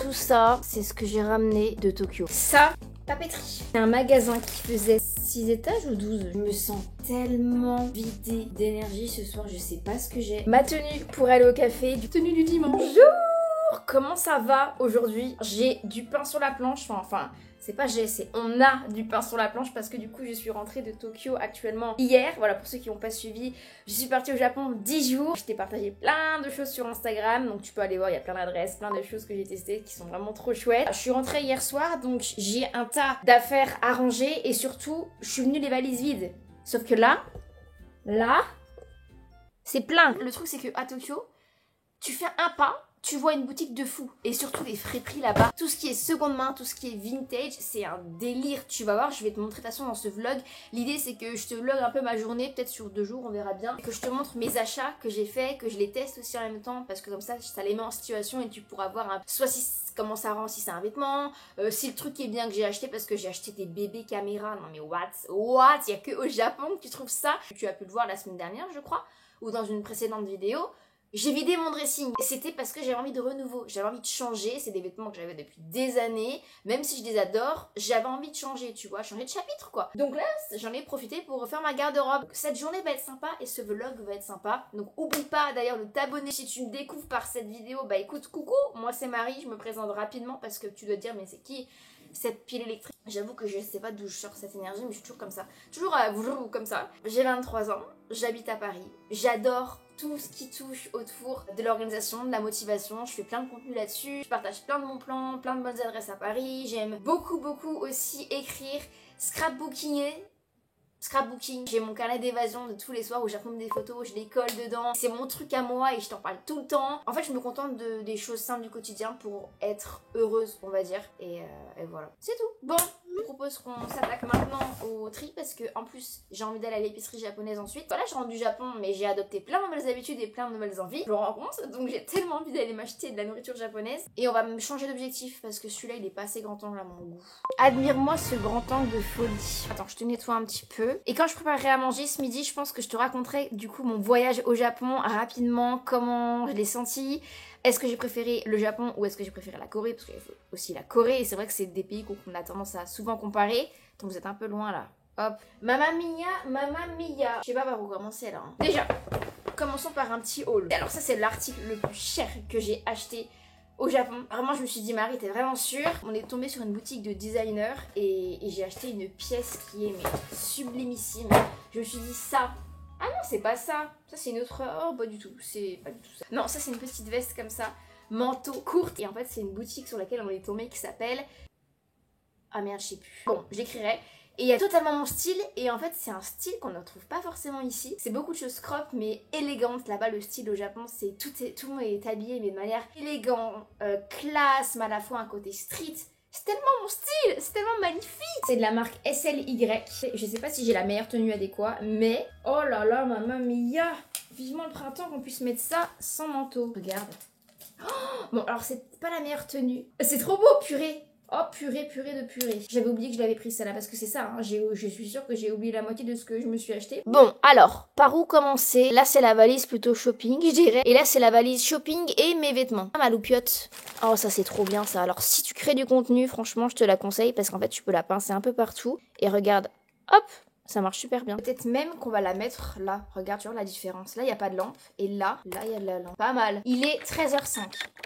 Tout ça, c'est ce que j'ai ramené de Tokyo. Ça, papeterie. C'est un magasin qui faisait 6 étages ou 12. Je me sens tellement vidée d'énergie ce soir, je sais pas ce que j'ai. Ma tenue pour aller au café, tenue du dimanche. Bonjour! Comment ça va aujourd'hui? J'ai du pain sur la planche, enfin... C'est pas c'est on a du pain sur la planche parce que du coup je suis rentrée de Tokyo actuellement hier. Voilà, pour ceux qui n'ont pas suivi, je suis partie au Japon 10 jours. Je t'ai partagé plein de choses sur Instagram, donc tu peux aller voir, il y a plein d'adresses, plein de choses que j'ai testées qui sont vraiment trop chouettes. Je suis rentrée hier soir, donc j'ai un tas d'affaires à ranger et surtout je suis venue les valises vides. Sauf que là, c'est plein. Le truc c'est que à Tokyo, tu fais un pas, tu vois une boutique de fou et surtout des friperies là-bas. Tout ce qui est seconde main, tout ce qui est vintage, c'est un délire. Tu vas voir, je vais te montrer de toute façon dans ce vlog. L'idée c'est que je te vlog un peu ma journée, peut-être sur 2 jours, on verra bien. Que je te montre mes achats que j'ai fait, que je les teste aussi en même temps parce que comme ça les met en situation et tu pourras voir soit comment ça rend, si c'est un vêtement, si le truc est bien que j'ai acheté parce que j'ai acheté des bébés caméras. Non mais what? Il y a que au Japon que tu trouves ça. Tu as pu le voir la semaine dernière je crois, ou dans une précédente vidéo. J'ai vidé mon dressing. C'était parce que j'avais envie de renouveau, j'avais envie de changer. C'est des vêtements que j'avais depuis des années. Même si je les adore, j'avais envie de changer, tu vois, changer de chapitre quoi. Donc là, j'en ai profité pour refaire ma garde-robe. Cette journée va être sympa et ce vlog va être sympa. Donc oublie pas d'ailleurs de t'abonner si tu me découvres par cette vidéo. Bah écoute, coucou, moi c'est Marie, je me présente rapidement parce que tu dois te dire mais c'est qui cette pile électrique? J'avoue que je sais pas d'où je sors cette énergie, mais je suis toujours comme ça. Toujours comme ça. J'ai 23 ans, j'habite à Paris. J'adore tout ce qui touche autour de l'organisation, de la motivation. Je fais plein de contenu là-dessus. Je partage plein de bons plans, plein de bonnes adresses à Paris. J'aime beaucoup aussi écrire, scrapbooking, j'ai mon carnet d'évasion de tous les soirs où j'approuve des photos, je les colle dedans. C'est mon truc à moi et je t'en parle tout le temps. En fait, je me contente des choses simples du quotidien pour être heureuse, on va dire. Et voilà, c'est tout. Bon, je propose qu'on s'attaque maintenant au tri parce que en plus, j'ai envie d'aller à l'épicerie japonaise ensuite. Voilà, je rentre du Japon, mais j'ai adopté plein de nouvelles habitudes et plein de nouvelles envies. Je me rends compte, donc j'ai tellement envie d'aller m'acheter de la nourriture japonaise. Et on va me changer d'objectif parce que celui-là, il est pas assez grand angle à mon goût. Admire-moi ce grand angle de folie. Attends, je te nettoie un petit peu. Et quand je préparerai à manger ce midi, je pense que je te raconterai du coup mon voyage au Japon rapidement, comment je l'ai senti. Est-ce que j'ai préféré le Japon ou est-ce que j'ai préféré la Corée? Parce qu'il faut aussi la Corée et c'est vrai que c'est des pays qu'on a tendance à souvent comparer. Donc vous êtes un peu loin là. Hop. Mamma mia. Je sais pas par où commencer là. Déjà, commençons par un petit haul. Alors ça c'est l'article le plus cher que j'ai acheté au Japon. Vraiment je me suis dit Marie t'es vraiment sûre? On est tombé sur une boutique de designer et j'ai acheté une pièce qui est mais sublimissime. Je me suis dit ça. Ah non c'est pas ça. Ça c'est une autre... Oh pas du tout. C'est pas du tout ça. Non ça c'est une petite veste comme ça. Manteau courte. Et en fait c'est une boutique sur laquelle on est tombé qui s'appelle... Ah merde je sais plus. Bon j'écrirai. Et il y a totalement mon style et en fait c'est un style qu'on ne retrouve pas forcément ici. C'est beaucoup de choses crop mais élégantes. Là-bas le style au Japon c'est tout le monde est habillé mais de manière élégante, classe mais à la fois un côté street. C'est tellement mon style, c'est tellement magnifique. C'est de la marque SLY. Je sais pas si j'ai la meilleure tenue adéquate mais oh là là mamma mia. Vivement le printemps qu'on puisse mettre ça sans manteau. Regarde. Oh bon alors c'est pas la meilleure tenue. C'est trop beau purée. Oh purée de purée. J'avais oublié que je l'avais pris celle-là parce que c'est ça, hein. Je suis sûre que j'ai oublié la moitié de ce que je me suis acheté. Bon, alors, par où commencer? Là c'est la valise plutôt shopping, je dirais. Et là c'est la valise shopping et mes vêtements. Ah, ma loupiote. Oh ça c'est trop bien ça. Alors si tu crées du contenu, franchement je te la conseille parce qu'en fait tu peux la pincer un peu partout. Et regarde, hop, ça marche super bien. Peut-être même qu'on va la mettre là. Regarde, tu vois la différence. Là, il n'y a pas de lampe. Et là, il y a de la lampe. Pas mal. Il est 13h05.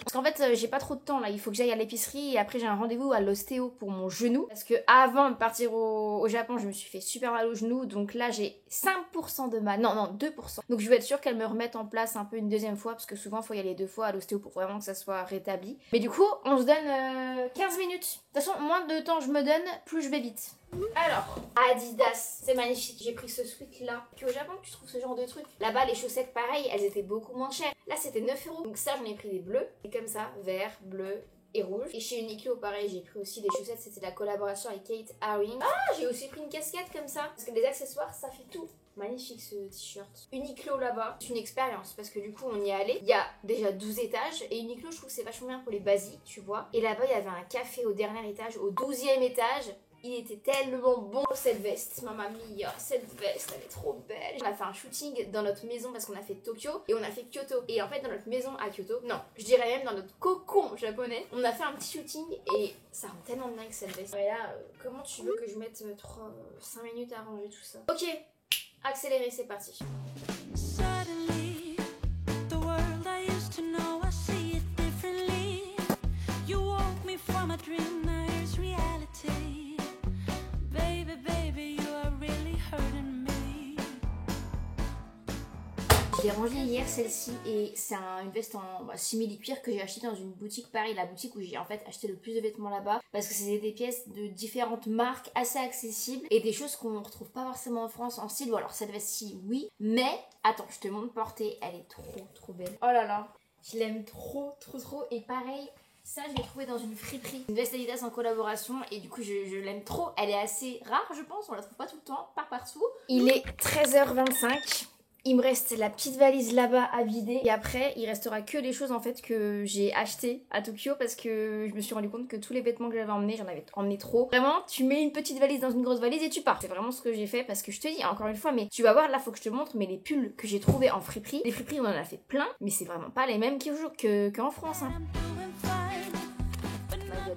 Parce qu'en fait, j'ai pas trop de temps là. Il faut que j'aille à l'épicerie et après, j'ai un rendez-vous à l'ostéo pour mon genou. Parce que avant de partir au Japon, je me suis fait super mal au genou. Donc là, j'ai 5% de mal. Non, 2%. Donc je vais être sûre qu'elle me remette en place un peu une deuxième fois. Parce que souvent, il faut y aller 2 fois à l'ostéo pour vraiment que ça soit rétabli. Mais du coup, on se donne 15 minutes. De toute façon, moins de temps je me donne, plus je vais vite. Alors, Adidas, c'est magnifique. J'ai pris ce sweat là. Puis au Japon, tu trouves ce genre de truc. Là-bas, les chaussettes, pareil, elles étaient beaucoup moins chères. Là, c'était 9 €. Donc ça, j'en ai pris des bleus. Et comme ça, vert, bleu et rouge. Et chez Uniqlo, pareil, j'ai pris aussi des chaussettes. C'était la collaboration avec Kate Haring. Ah, j'ai aussi pris une casquette comme ça. Parce que les accessoires, ça fait tout. Magnifique ce t-shirt. Uniqlo là-bas, c'est une expérience parce que du coup on y est allé. Il y a déjà 12 étages et Uniqlo je trouve que c'est vachement bien pour les basiques, tu vois. Et là-bas il y avait un café au dernier étage, au 12e étage. Il était tellement bon cette veste, mamma mia, cette veste elle est trop belle. On a fait un shooting dans notre maison parce qu'on a fait Tokyo et on a fait Kyoto. Et en fait dans notre maison à Kyoto, non, je dirais même dans notre cocon japonais, on a fait un petit shooting et ça rend tellement bien avec cette veste. Et là, comment tu veux que je mette 5 minutes à ranger tout ça? Ok, accéléré, c'est parti. J'ai rangé hier celle-ci et c'est une veste en simili-cuir que j'ai acheté dans une boutique Paris, la boutique où j'ai en fait acheté le plus de vêtements là-bas parce que c'est des pièces de différentes marques assez accessibles et des choses qu'on ne retrouve pas forcément en France en style. Bon alors cette veste-ci oui, mais attends je te montre portée, elle est trop belle. Oh là là, je l'aime trop et pareil. Ça, je l'ai trouvé dans une friperie. Une veste Adidas en collaboration et du coup, je l'aime trop. Elle est assez rare, je pense. On la trouve pas tout le temps, pas partout. Il est 13h25. Il me reste la petite valise là-bas à vider et après il restera que les choses en fait que j'ai achetées à Tokyo parce que je me suis rendu compte que tous les vêtements que j'avais emmenés, j'en avais emmené trop. Vraiment, tu mets une petite valise dans une grosse valise et tu pars. C'est vraiment ce que j'ai fait parce que je te dis encore une fois, mais tu vas voir là, faut que je te montre, mais les pulls que j'ai trouvés en friperie, les friperies on en a fait plein, mais c'est vraiment pas les mêmes qu'en France. Hein.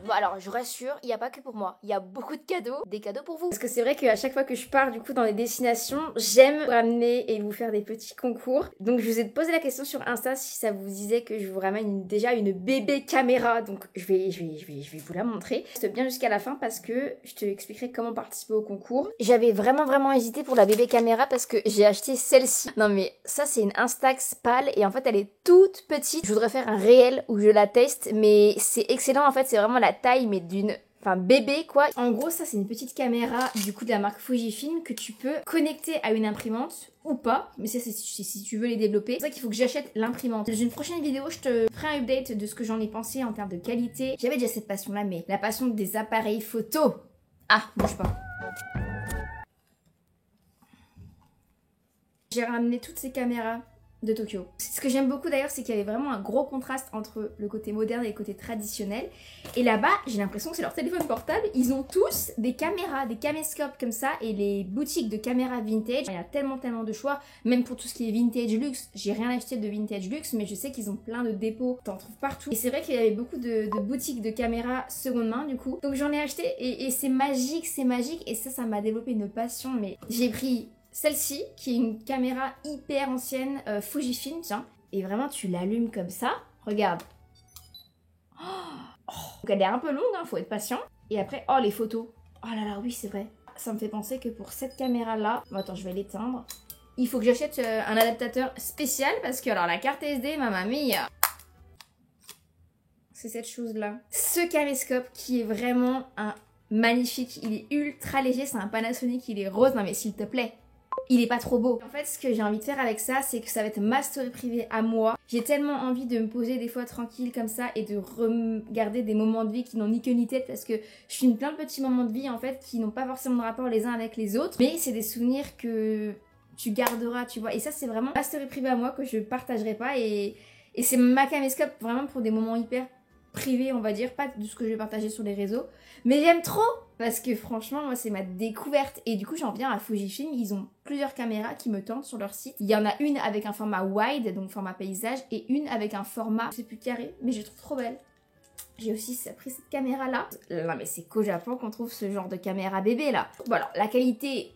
Bon alors je rassure, il n'y a pas que pour moi, il y a beaucoup de cadeaux, des cadeaux pour vous. Parce que c'est vrai qu'à chaque fois que je pars du coup dans des destinations, j'aime ramener et vous faire des petits concours. Donc je vous ai posé la question sur Insta si ça vous disait que je vous ramène déjà une bébé caméra. Donc je vais vous la montrer. Reste bien jusqu'à la fin parce que je te expliquerai comment participer au concours. J'avais vraiment hésité pour la bébé caméra parce que j'ai acheté celle-ci. Non mais ça c'est une Instax pâle et en fait elle est toute petite. Je voudrais faire un réel où je la teste mais c'est excellent en fait, c'est vraiment la taille mais enfin bébé quoi. En gros ça c'est une petite caméra du coup de la marque Fujifilm que tu peux connecter à une imprimante ou pas, mais ça c'est si tu veux les développer. C'est ça qu'il faut que j'achète l'imprimante. Dans une prochaine vidéo je te ferai un update de ce que j'en ai pensé en termes de qualité. J'avais déjà cette passion là mais la passion des appareils photo. Ah bouge pas. J'ai ramené toutes ces caméras de Tokyo. Ce que j'aime beaucoup d'ailleurs, c'est qu'il y avait vraiment un gros contraste entre le côté moderne et le côté traditionnel. Et là-bas, j'ai l'impression que c'est leur téléphone portable. Ils ont tous des caméras, des caméscopes comme ça. Et les boutiques de caméras vintage, il y a tellement de choix. Même pour tout ce qui est vintage luxe. J'ai rien acheté de vintage luxe, mais je sais qu'ils ont plein de dépôts. T'en trouves partout. Et c'est vrai qu'il y avait beaucoup de boutiques de caméras seconde main du coup. Donc j'en ai acheté et c'est magique, c'est magique. Et ça m'a développé une passion. Mais j'ai pris celle-ci, qui est une caméra hyper ancienne, Fujifilm, tiens. Et vraiment, tu l'allumes comme ça. Regarde. Donc elle est un peu longue, hein, faut être patient. Et après, oh les photos. Oh là là, oui, c'est vrai. Ça me fait penser que pour cette caméra-là... Bon, attends, je vais l'éteindre. Il faut que j'achète un adaptateur spécial parce que, alors, la carte SD, mamma mia. C'est cette chose-là. Ce caméscope qui est vraiment un magnifique. Il est ultra léger, c'est un Panasonic, il est rose. Non mais s'il te plaît. Il est pas trop beau. En fait, ce que j'ai envie de faire avec ça, c'est que ça va être ma story privée à moi. J'ai tellement envie de me poser des fois tranquille comme ça et de regarder des moments de vie qui n'ont ni queue ni tête parce que je filme plein de petits moments de vie en fait qui n'ont pas forcément de rapport les uns avec les autres. Mais c'est des souvenirs que tu garderas, tu vois. Et ça, c'est vraiment ma story privée à moi que je partagerai pas et c'est ma caméscope vraiment pour des moments hyper privés, on va dire, pas de ce que je vais partager sur les réseaux. Mais j'aime trop parce que franchement, moi, c'est ma découverte. Et du coup, j'en viens à Fujifilm. Ils ont plusieurs caméras qui me tentent sur leur site. Il y en a une avec un format wide, donc format paysage, et une avec un format, je sais plus carré, mais je trouve trop belle. J'ai aussi pris cette caméra-là. Non, mais c'est qu'au Japon qu'on trouve ce genre de caméra bébé, là. Bon, alors, la qualité...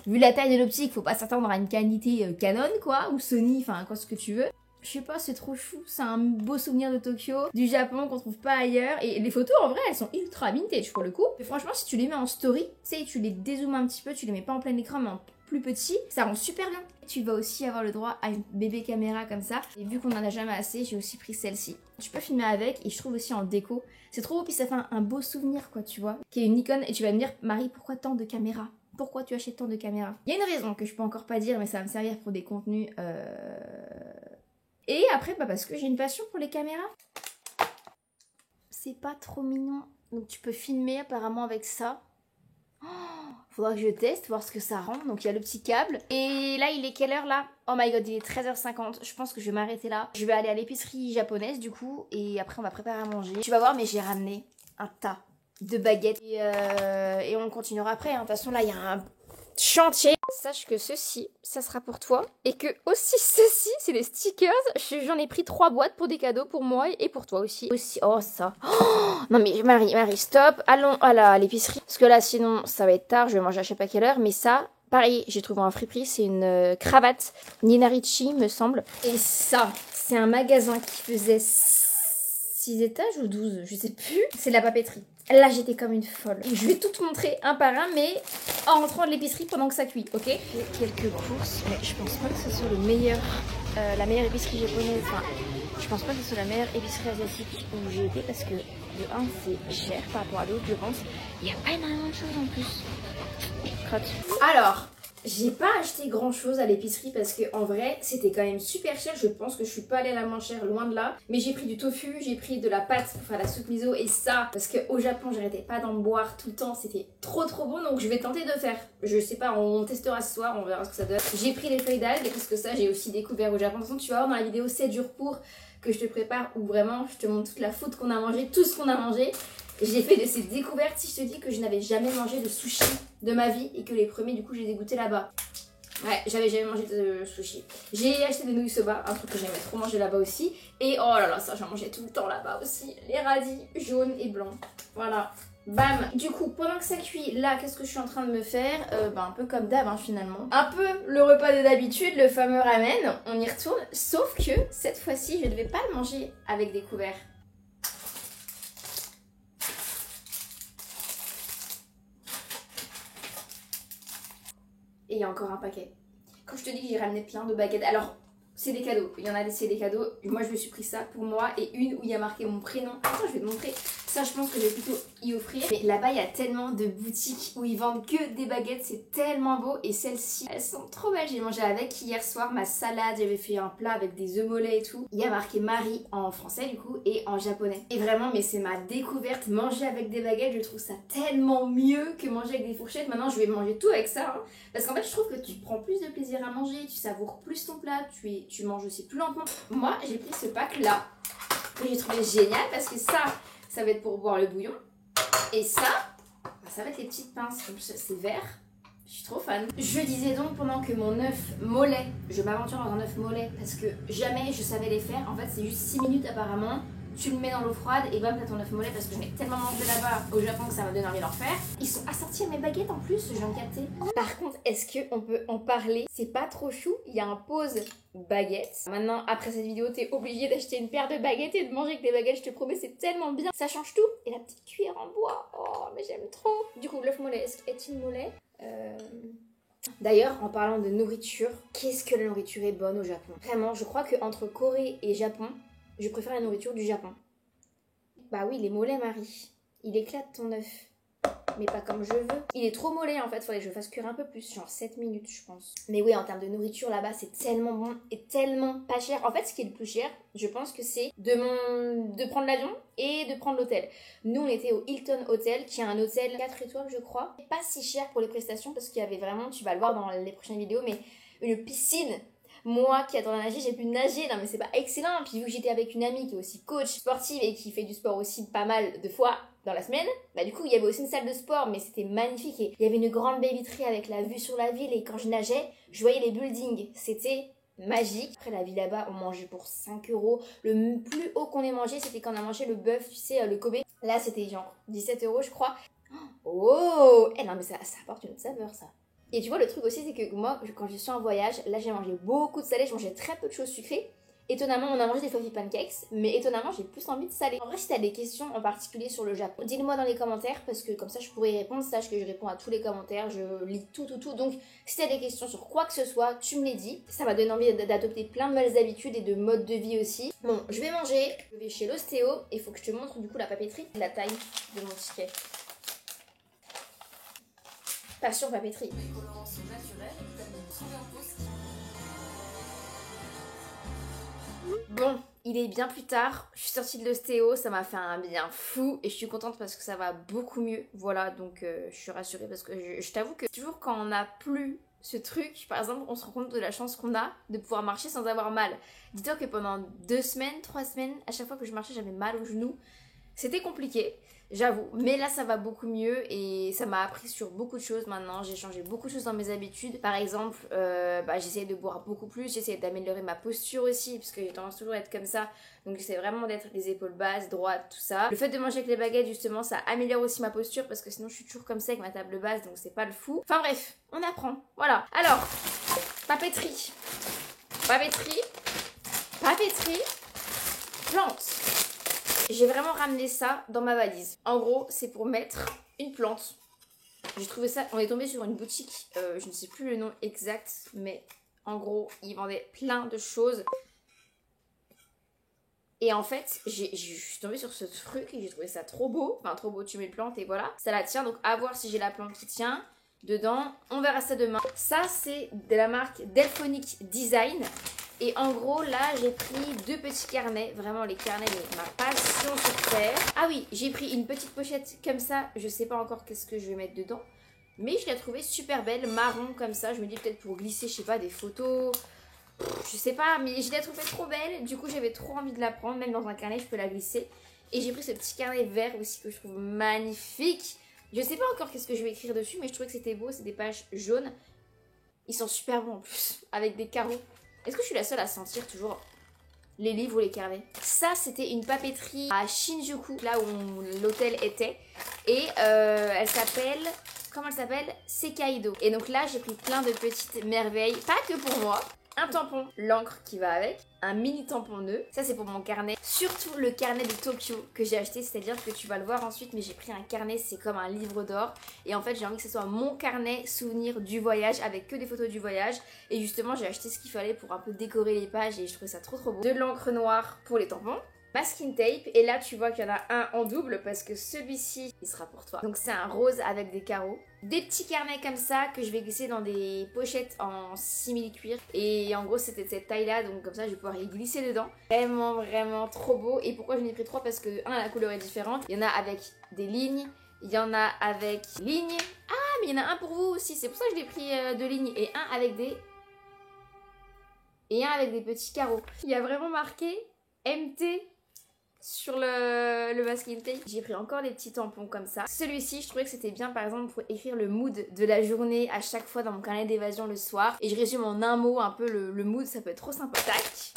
Vu la taille de l'optique, faut pas s'attendre à une qualité Canon, quoi, ou Sony, enfin, quoi, ce que tu veux. Je sais pas, c'est trop chou, c'est un beau souvenir de Tokyo, du Japon qu'on trouve pas ailleurs. Et les photos, en vrai, elles sont ultra vintage pour le coup. Et franchement, si tu les mets en story, tu sais, tu les dézoomes un petit peu, tu les mets pas en plein écran, mais en plus petit, ça rend super bien. Tu vas aussi avoir le droit à une bébé caméra comme ça. Et vu qu'on en a jamais assez, j'ai aussi pris celle-ci. Tu peux filmer avec et je trouve aussi en déco. C'est trop beau, puis ça fait un beau souvenir, quoi, tu vois. Qui est une Nikon, et tu vas me dire, Marie, pourquoi tant de caméras ? Pourquoi tu achètes tant de caméras ? Il y a une raison que je peux encore pas dire, mais ça va me servir pour des contenus... Et après, bah parce que j'ai une passion pour les caméras. C'est pas trop mignon. Donc tu peux filmer apparemment avec ça. Oh, faudra que je teste, voir ce que ça rend. Donc il y a le petit câble. Et là, il est quelle heure là? Oh my god, il est 13h50. Je pense que je vais m'arrêter là. Je vais aller à l'épicerie japonaise du coup. Et après, on va préparer à manger. Tu vas voir, mais j'ai ramené un tas de baguettes. Et on continuera après. Hein. De toute façon, là, il y a un chantier. Sache que ceci, ça sera pour toi. Et que aussi ceci, c'est les stickers. J'en ai pris 3 boîtes pour des cadeaux pour moi et pour toi aussi. Oh, ça. Oh, non, mais Marie, stop. Allons à l'épicerie. Parce que là, sinon, ça va être tard. Je vais manger à je sais pas quelle heure. Mais ça, pareil, j'ai trouvé un friperie. C'est une cravate Nina Ricci, me semble. Et ça, c'est un magasin qui faisait 6 étages ou 12, je sais plus. C'est de la papeterie. Là, j'étais comme une folle. Je vais tout te montrer un par un, mais en rentrant de l'épicerie pendant que ça cuit, ok? J'ai quelques courses, mais je pense pas que ce soit la meilleure épicerie japonaise. Enfin, je pense pas que ce soit la meilleure épicerie asiatique où j'ai été parce que de 1, c'est cher par rapport à l'autre, je pense. Il n'y a pas énormément de choses en plus. Crotte. Alors, j'ai pas acheté grand chose à l'épicerie parce que en vrai c'était quand même super cher. Je pense que je suis pas allée à la moins chère, loin de là. Mais j'ai pris du tofu, j'ai pris de la pâte pour faire la soupe miso et ça parce qu'au Japon j'arrêtais pas d'en boire tout le temps. C'était trop bon donc je vais tenter de faire. Je sais pas, on testera ce soir, on verra ce que ça donne. J'ai pris les feuilles d'algues parce que ça j'ai aussi découvert au Japon. De toute façon tu vas voir dans la vidéo 7 jours pour que je te prépare où vraiment je te montre toute la faute qu'on a mangé, tout ce qu'on a mangé. J'ai fait de ces découvertes si je te dis que je n'avais jamais mangé de sushi de ma vie et que les premiers du coup j'ai dégoûté là-bas. Ouais, j'avais jamais mangé de sushi. J'ai acheté des nouilles soba, un truc que j'aimais trop manger là-bas aussi. Et oh là là, ça j'en mangeais tout le temps là-bas aussi. Les radis jaunes et blancs. Voilà. Bam. Du coup, pendant que ça cuit, là, qu'est-ce que je suis en train de me faire un peu comme d'hab, hein, finalement. Un peu le repas de d'habitude, le fameux ramen. On y retourne. Sauf que cette fois-ci, je ne vais pas le manger avec des couverts. Et il y a encore un paquet. Quand je te dis que j'ai ramené plein de baguettes, alors c'est des cadeaux. Il y en a c'est des cadeaux. Moi je me suis pris ça pour moi et une où il y a marqué mon prénom. Attends, je vais te montrer. Ça, je pense que je vais plutôt y offrir. Mais là-bas, il y a tellement de boutiques où ils vendent que des baguettes. C'est tellement beau. Et celles-ci, elles sont trop belles. J'ai mangé avec hier soir ma salade. J'avais fait un plat avec des œufs mollets et tout. Il y a marqué Marie en français du coup et en japonais. Et vraiment, mais c'est ma découverte. Manger avec des baguettes, je trouve ça tellement mieux que manger avec des fourchettes. Maintenant, je vais manger tout avec ça. Hein. Parce qu'en fait, je trouve que tu prends plus de plaisir à manger. Tu savoures plus ton plat. Tu manges aussi plus lentement. Moi, j'ai pris ce pack-là que j'ai trouvé génial parce que ça va être pour boire le bouillon. Et ça va être les petites pinces. En plus, c'est vert. Je suis trop fan. Je disais donc pendant que mon œuf mollet, je m'aventure dans un œuf mollet parce que jamais je savais les faire. En fait, c'est juste 6 minutes apparemment. Tu le mets dans l'eau froide et bam, t'as ton œuf mollet parce que je mets tellement mangé là-bas au Japon que ça m'a donné envie d'en faire. Ils sont assortis à mes baguettes en plus, je viens de capter. Par contre, est-ce qu'on peut en parler? C'est pas trop chou, il y a un pause baguette. Maintenant, après cette vidéo, t'es obligé d'acheter une paire de baguettes et de manger avec des baguettes, je te promets, c'est tellement bien. Ça change tout. Et la petite cuillère en bois, oh, mais j'aime trop. Du coup, l'œuf mollet, est-il mollet? D'ailleurs, en parlant de nourriture, qu'est-ce que la nourriture est bonne au Japon? Vraiment, je crois qu'entre Corée et Japon, je préfère la nourriture du Japon. Bah oui, il est mollet, Marie. Il éclate ton œuf. Mais pas comme je veux. Il est trop mollet en fait, faudrait que je fasse cuire un peu plus, genre 7 minutes je pense. Mais oui, en termes de nourriture là-bas, c'est tellement bon et tellement pas cher. En fait, ce qui est le plus cher, je pense que c'est de prendre l'avion et de prendre l'hôtel. Nous, on était au Hilton Hotel, qui est un hôtel 4 étoiles je crois. Pas si cher pour les prestations parce qu'il y avait vraiment, tu vas le voir dans les prochaines vidéos, mais une piscine. Moi qui adore nager, j'ai pu nager, non mais c'est pas excellent. Puis vu que j'étais avec une amie qui est aussi coach sportive et qui fait du sport aussi pas mal de fois dans la semaine, bah du coup il y avait aussi une salle de sport mais c'était magnifique et il y avait une grande baie vitrée avec la vue sur la ville et quand je nageais, je voyais les buildings, c'était magique. Après la vie là-bas, on mangeait pour 5 €. Le plus haut qu'on ait mangé, c'était quand on a mangé le bœuf, tu sais, le Kobe. Là c'était genre 17 € je crois. Oh, non mais ça apporte une saveur ça. Et tu vois, le truc aussi, c'est que moi, quand je suis en voyage, là, j'ai mangé beaucoup de salé, je mangeais très peu de choses sucrées. Étonnamment, on a mangé des fluffy pancakes, mais étonnamment, j'ai plus envie de salé. En vrai, si t'as des questions en particulier sur le Japon, dis-le-moi dans les commentaires, parce que comme ça, je pourrais y répondre. Sache que je réponds à tous les commentaires, je lis tout. Donc, si t'as des questions sur quoi que ce soit, tu me les dis. Ça m'a donné envie d'adopter plein de nouvelles habitudes et de modes de vie aussi. Bon, je vais manger, je vais chez l'ostéo, et il faut que je te montre du coup la papeterie, la taille de mon ticket. Passion papeterie. Bon, il est bien plus tard, je suis sortie de l'ostéo, ça m'a fait un bien fou et je suis contente parce que ça va beaucoup mieux. Voilà, donc je suis rassurée parce que je t'avoue que toujours quand on n'a plus ce truc, par exemple, on se rend compte de la chance qu'on a de pouvoir marcher sans avoir mal. Dis-toi que pendant 2 semaines, 3 semaines, à chaque fois que je marchais, j'avais mal au genou. C'était compliqué, j'avoue, mais là ça va beaucoup mieux et ça m'a appris sur beaucoup de choses maintenant. J'ai changé beaucoup de choses dans mes habitudes. Par exemple, j'essaie de boire beaucoup plus, j'essaie d'améliorer ma posture aussi, parce que j'ai tendance toujours à être comme ça. Donc j'essaie vraiment d'être les épaules basses, droites, tout ça. Le fait de manger avec les baguettes, justement, ça améliore aussi ma posture, parce que sinon je suis toujours comme ça avec ma table basse, donc c'est pas le fou. Enfin bref, on apprend, voilà. Alors, papeterie, papeterie, papeterie, plantes. J'ai vraiment ramené ça dans ma valise. En gros, c'est pour mettre une plante. J'ai trouvé ça, on est tombé sur une boutique, je ne sais plus le nom exact, mais en gros, ils vendaient plein de choses. Et en fait, je suis tombée sur ce truc et j'ai trouvé ça trop beau. Enfin, trop beau, tu mets une plante et voilà, ça la tient. Donc à voir si j'ai la plante qui tient dedans. On verra ça demain. Ça, c'est de la marque Delphonic Design. Et en gros, là, j'ai pris 2 petits carnets. Vraiment, les carnets, mais ma passion sur terre. Ah oui, j'ai pris une petite pochette comme ça. Je sais pas encore qu'est-ce que je vais mettre dedans. Mais je l'ai trouvée super belle, marron comme ça. Je me dis peut-être pour glisser, je sais pas, des photos. Je sais pas, mais je l'ai trouvée trop belle. Du coup, j'avais trop envie de la prendre. Même dans un carnet, je peux la glisser. Et j'ai pris ce petit carnet vert aussi que je trouve magnifique. Je sais pas encore qu'est-ce que je vais écrire dessus, mais je trouvais que c'était beau. C'est des pages jaunes. Ils sont super bons en plus, avec des carreaux. Est-ce que je suis la seule à sentir toujours les livres ou les carnets? Ça, c'était une papeterie à Shinjuku, là où l'hôtel était. Et elle s'appelle... Comment elle s'appelle? Sekaido. Et donc là, j'ai pris plein de petites merveilles, pas que pour moi. Un tampon, l'encre qui va avec, un mini tampon nœud, ça c'est pour mon carnet. Surtout le carnet de Tokyo que j'ai acheté, c'est-à-dire que tu vas le voir ensuite, mais j'ai pris un carnet, c'est comme un livre d'or. Et en fait j'ai envie que ce soit mon carnet souvenir du voyage, avec que des photos du voyage. Et justement j'ai acheté ce qu'il fallait pour un peu décorer les pages et je trouvais ça trop beau. De l'encre noire pour les tampons. Masking tape, et là tu vois qu'il y en a un en double parce que celui-ci il sera pour toi. Donc c'est un rose avec des carreaux. Des petits carnets comme ça que je vais glisser dans des pochettes en simili-cuir. Et en gros c'était de cette taille là, donc comme ça je vais pouvoir y glisser dedans. Vraiment vraiment trop beau. Et pourquoi j'en ai pris 3? Parce que la couleur est différente. Il y en a avec des lignes, il y en a avec lignes. Ah mais il y en a un pour vous aussi, c'est pour ça que je l'ai pris 2 lignes. Et un avec des... Et un avec des petits carreaux. Il y a vraiment marqué MT sur le masking tape. J'ai pris encore des petits tampons comme ça. Celui-ci, je trouvais que c'était bien par exemple pour écrire le mood de la journée à chaque fois dans mon carnet d'évasion le soir. Et je résume en un mot un peu le mood, ça peut être trop sympa. Tac.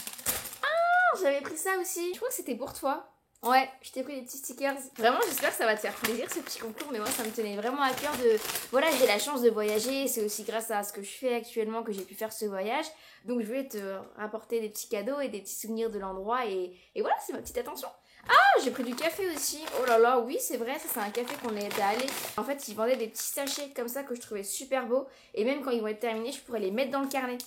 Ah, j'avais pris ça aussi. Je crois que c'était pour toi. Ouais, je t'ai pris des petits stickers. Vraiment, j'espère que ça va te faire plaisir ce petit concours, mais moi ça me tenait vraiment à cœur de... Voilà, j'ai la chance de voyager, c'est aussi grâce à ce que je fais actuellement que j'ai pu faire ce voyage. Donc je vais te rapporter des petits cadeaux et des petits souvenirs de l'endroit et voilà, c'est ma petite attention. Ah, j'ai pris du café aussi. Oh là là, oui, c'est vrai, ça c'est un café qu'on était allé. En fait, ils vendaient des petits sachets comme ça que je trouvais super beaux. Et même quand ils vont être terminés, je pourrais les mettre dans le carnet.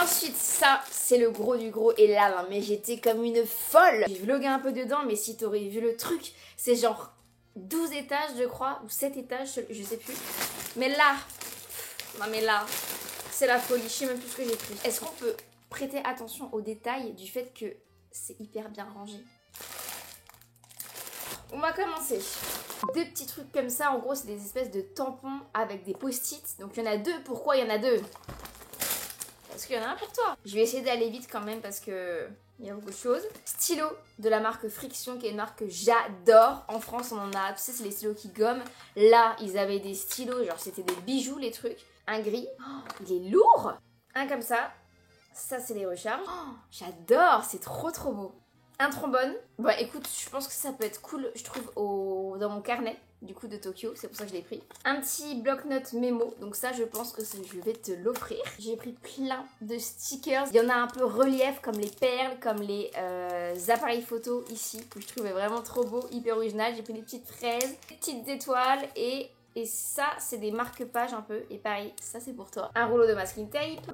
Ensuite, ça, c'est le gros du gros. Et là, non, mais j'étais comme une folle. J'ai vlogué un peu dedans, mais si t'aurais vu le truc, c'est genre 12 étages, je crois, ou 7 étages, je sais plus. Mais là, non mais là, c'est la folie. Je sais même plus ce que j'ai pris. Est-ce qu'on peut prêter attention aux détails du fait que c'est hyper bien rangé? On va commencer. 2 petits trucs comme ça, en gros c'est des espèces de tampons avec des post-it. Donc il y en a 2, pourquoi il y en a 2? Parce qu'il y en a un pour toi. Je vais essayer d'aller vite quand même parce que il y a beaucoup de choses. Stylo de la marque Friction, qui est une marque que j'adore. En France on en a, tu sais c'est les stylos qui gomment. Là ils avaient des stylos, genre c'était des bijoux les trucs. Un gris, oh, il est lourd. Un comme ça, ça c'est les recharges. Oh, j'adore, c'est trop beau. Un trombone. Bah écoute, je pense que ça peut être cool, je trouve, dans mon carnet, du coup, de Tokyo. C'est pour ça que je l'ai pris. Un petit bloc-notes mémo. Donc ça, je pense que je vais te l'offrir. J'ai pris plein de stickers. Il y en a un peu relief, comme les perles, comme les appareils photo ici, que je trouvais vraiment trop beau, hyper original. J'ai pris des petites fraises, des petites étoiles et ça, c'est des marque-pages un peu. Et pareil, ça c'est pour toi. Un rouleau de masking tape.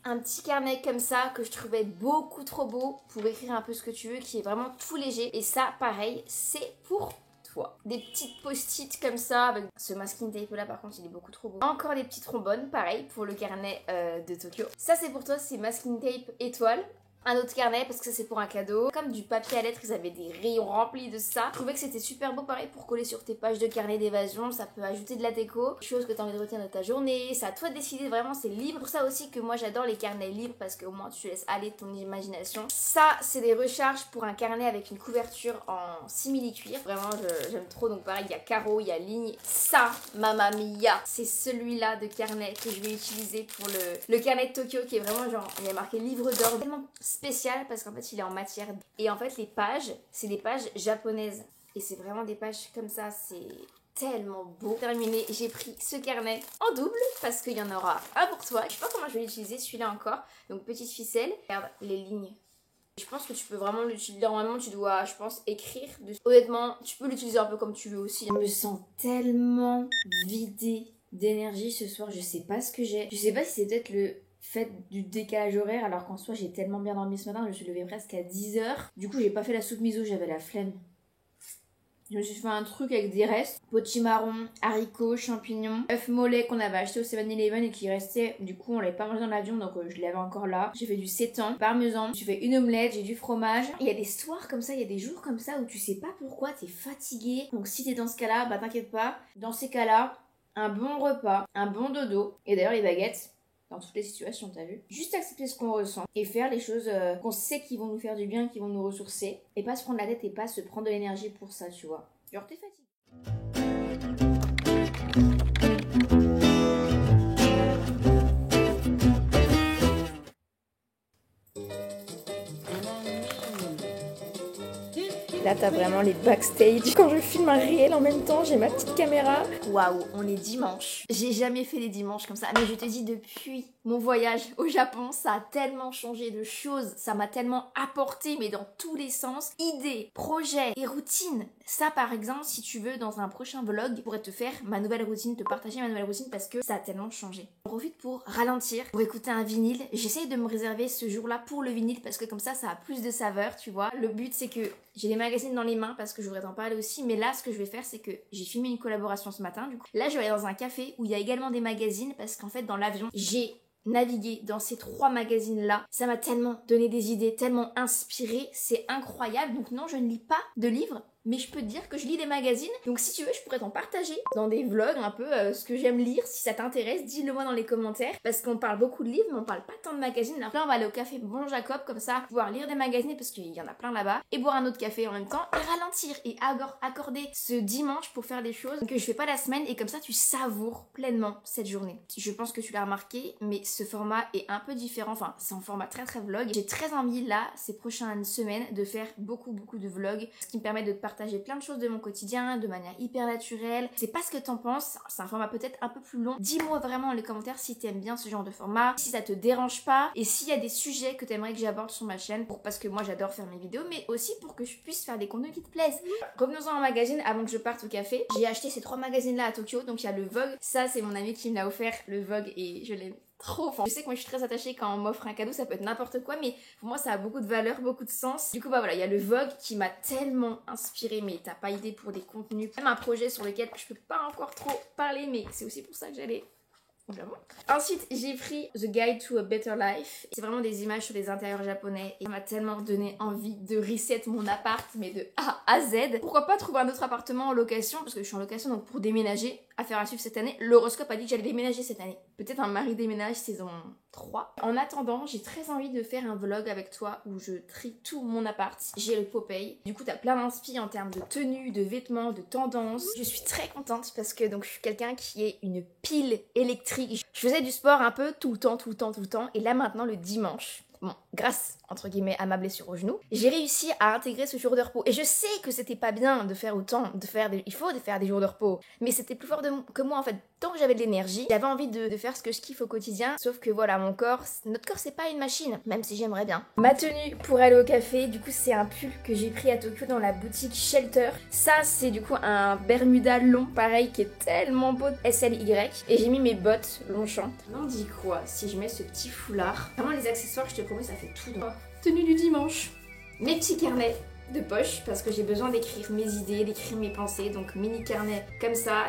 Un petit carnet comme ça que je trouvais beaucoup trop beau pour écrire un peu ce que tu veux, qui est vraiment tout léger. Et ça, pareil, c'est pour toi. Des petites post-it comme ça avec ce masking tape là, par contre, il est beaucoup trop beau. Encore des petits trombones, pareil, pour le carnet de Tokyo. Ça, c'est pour toi, c'est masking tape étoile. Un autre carnet parce que ça c'est pour un cadeau. Comme du papier à lettres, ils avaient des rayons remplis de ça. Je trouvais que c'était super beau, pareil pour coller sur tes pages de carnet d'évasion. Ça peut ajouter de la déco, chose que tu as envie de retenir de ta journée. C'est à toi de décider, vraiment c'est libre. Pour ça aussi que moi j'adore les carnets libres parce qu'au moins tu laisses aller ton imagination. Ça c'est des recharges pour un carnet avec une couverture en simili-cuir. Vraiment j'aime trop, donc pareil il y a carreaux, il y a ligne. Ça, mamma mia, c'est celui-là de carnet que je vais utiliser pour le carnet de Tokyo qui est vraiment genre, il y a marqué livre d'or, tellement spécial parce qu'en fait il est en matière. Et en fait les pages, c'est des pages japonaises. Et c'est vraiment des pages comme ça, c'est tellement beau. Terminé, j'ai pris ce carnet en double parce qu'il y en aura un pour toi. Je sais pas comment je vais l'utiliser celui-là encore. Donc petite ficelle, regarde les lignes. Je pense que tu peux vraiment l'utiliser. Normalement, tu dois, je pense, écrire dessus. Honnêtement, tu peux l'utiliser un peu comme tu veux aussi. Je me sens tellement vidée d'énergie ce soir. Je sais pas ce que j'ai. Je sais pas si c'est peut-être le fait du décalage horaire, alors qu'en soi, j'ai tellement bien dormi ce matin. Je me suis levée presque à 10h. Du coup, j'ai pas fait la soupe miso, j'avais la flemme. Je me suis fait un truc avec des restes, potimarron, haricots, champignons, œufs mollets qu'on avait acheté au 7-Eleven et qui restait, du coup on l'avait pas mangé dans l'avion donc je l'avais encore là. J'ai fait du sétan, parmesan, j'ai fait une omelette, j'ai du fromage. Il y a des soirs comme ça, il y a des jours comme ça où tu sais pas pourquoi t'es fatigué. Donc si t'es dans ce cas-là, bah t'inquiète pas. Dans ces cas-là, un bon repas, un bon dodo, et d'ailleurs les baguettes, dans toutes les situations, t'as vu. Juste accepter ce qu'on ressent et faire les choses qu'on sait qui vont nous faire du bien, qui vont nous ressourcer. Et pas se prendre la tête et pas se prendre de l'énergie pour ça, tu vois. Genre t'es fatigué. Là, t'as vraiment les backstage. Quand je filme un réel en même temps, j'ai ma petite caméra. Waouh, on est dimanche. J'ai jamais fait les dimanches comme ça. Mais je te dis, depuis mon voyage au Japon, ça a tellement changé de choses. Ça m'a tellement apporté, mais dans tous les sens. Idées, projets et routines. Ça, par exemple, si tu veux, dans un prochain vlog, je pourrais te faire ma nouvelle routine, te partager ma nouvelle routine parce que ça a tellement changé. J'en profite pour ralentir, pour écouter un vinyle. J'essaye de me réserver ce jour-là pour le vinyle parce que comme ça a plus de saveur, tu vois. Le but, c'est que j'ai les magazines dans les mains parce que je voudrais t'en parler aussi. Mais là, ce que je vais faire, c'est que j'ai filmé une collaboration ce matin. Du coup, là, je vais aller dans un café où il y a également des magazines parce qu'en fait, dans l'avion, j'ai naviguer dans ces 3 magazines-là. Ça m'a tellement donné des idées, tellement inspiré, c'est incroyable. Donc non, je ne lis pas de livres, mais je peux te dire que je lis des magazines. Donc si tu veux, je pourrais t'en partager dans des vlogs un peu ce que j'aime lire. Si ça t'intéresse, dis-le moi dans les commentaires. Parce qu'on parle beaucoup de livres, mais on parle pas tant de magazines. Alors là, on va aller au café Bon Jacob, comme ça, pouvoir lire des magazines, parce qu'il y en a plein là-bas, et boire un autre café en même temps, et ralentir, et accorder ce dimanche pour faire des choses que je fais pas la semaine, et comme ça, tu savoures pleinement cette journée. Je pense que tu l'as remarqué, mais ce format est un peu différent. Enfin, c'est un format très vlog. J'ai très envie, là, ces prochaines semaines, de faire beaucoup de vlogs, ce qui me permet de te partager plein de choses de mon quotidien de manière hyper naturelle. C'est pas ce que t'en penses, c'est un format peut-être un peu plus long. Dis-moi vraiment dans les commentaires si t'aimes bien ce genre de format, si ça te dérange pas et s'il y a des sujets que t'aimerais que j'aborde sur ma chaîne, parce que moi j'adore faire mes vidéos, mais aussi pour que je puisse faire des contenus qui te plaisent. Revenons-en au magazine avant que je parte au café. J'ai acheté ces 3 magazines là à Tokyo, donc il y a le Vogue, ça c'est mon ami qui me l'a offert, le Vogue, et je l'aime trop. Enfin, je sais que moi je suis très attachée quand on m'offre un cadeau, ça peut être n'importe quoi, mais pour moi ça a beaucoup de valeur, beaucoup de sens. Du coup bah voilà, il y a le Vogue qui m'a tellement inspirée, mais t'as pas idée, pour des contenus. Même un projet sur lequel je peux pas encore trop parler, mais c'est aussi pour ça que j'allais... Ensuite, j'ai pris The Guide to a Better Life. C'est vraiment des images sur les intérieurs japonais et ça m'a tellement donné envie de reset mon appart, mais de A à Z. Pourquoi pas trouver un autre appartement en location, parce que je suis en location, donc pour déménager, affaire à suivre cette année. L'horoscope a dit que j'allais déménager cette année. Peut-être un mari déménage saison 3. En attendant, j'ai très envie de faire un vlog avec toi où je trie tout mon appart. J'ai le Popeye. Du coup, t'as plein d'inspi en termes de tenue, de vêtements, de tendances. Je suis très contente parce que donc je suis quelqu'un qui est une pile électrique. Je faisais du sport un peu tout le temps. Et là maintenant, le dimanche, bon, grâce, entre guillemets, à ma blessure au genou, j'ai réussi à intégrer ce jour de repos. Et je sais que c'était pas bien de faire autant, il faut faire des jours de repos. Mais c'était plus fort que moi, en fait. Tant que j'avais de l'énergie, j'avais envie de faire ce que je kiffe au quotidien. Sauf que voilà, notre corps, c'est pas une machine, même si j'aimerais bien. Ma tenue pour aller au café, du coup, c'est un pull que j'ai pris à Tokyo dans la boutique Shelter. Ça, c'est du coup un Bermuda long, pareil, qui est tellement beau, SLY. Et j'ai mis mes bottes Longchamp. On dit quoi si je mets ce petit foulard? Vraiment, les accessoires, je te promets, ça fait tout droit. Tenue du dimanche. Mes petits carnets de poche parce que j'ai besoin d'écrire mes idées, d'écrire mes pensées, donc mini carnet comme ça.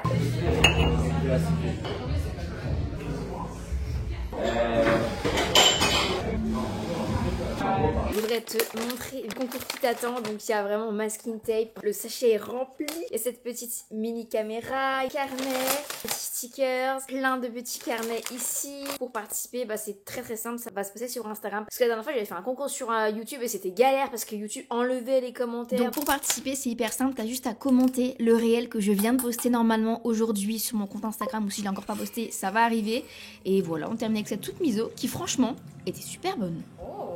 Je voudrais te montrer le concours qui t'attend. Donc il y a vraiment masking tape, le sachet est rempli. Et cette petite mini caméra, carnet, petits stickers, plein de petits carnets ici. Pour participer, bah, c'est très très simple, ça va se passer sur Instagram. Parce que la dernière fois j'avais fait un concours sur YouTube et c'était galère parce que YouTube enlevait les commentaires. Donc pour participer c'est hyper simple, t'as juste à commenter le réel que je viens de poster normalement aujourd'hui sur mon compte Instagram, ou si je l'ai encore pas posté, ça va arriver. Et voilà, on termine avec cette toute miso qui franchement était super bonne. Oh,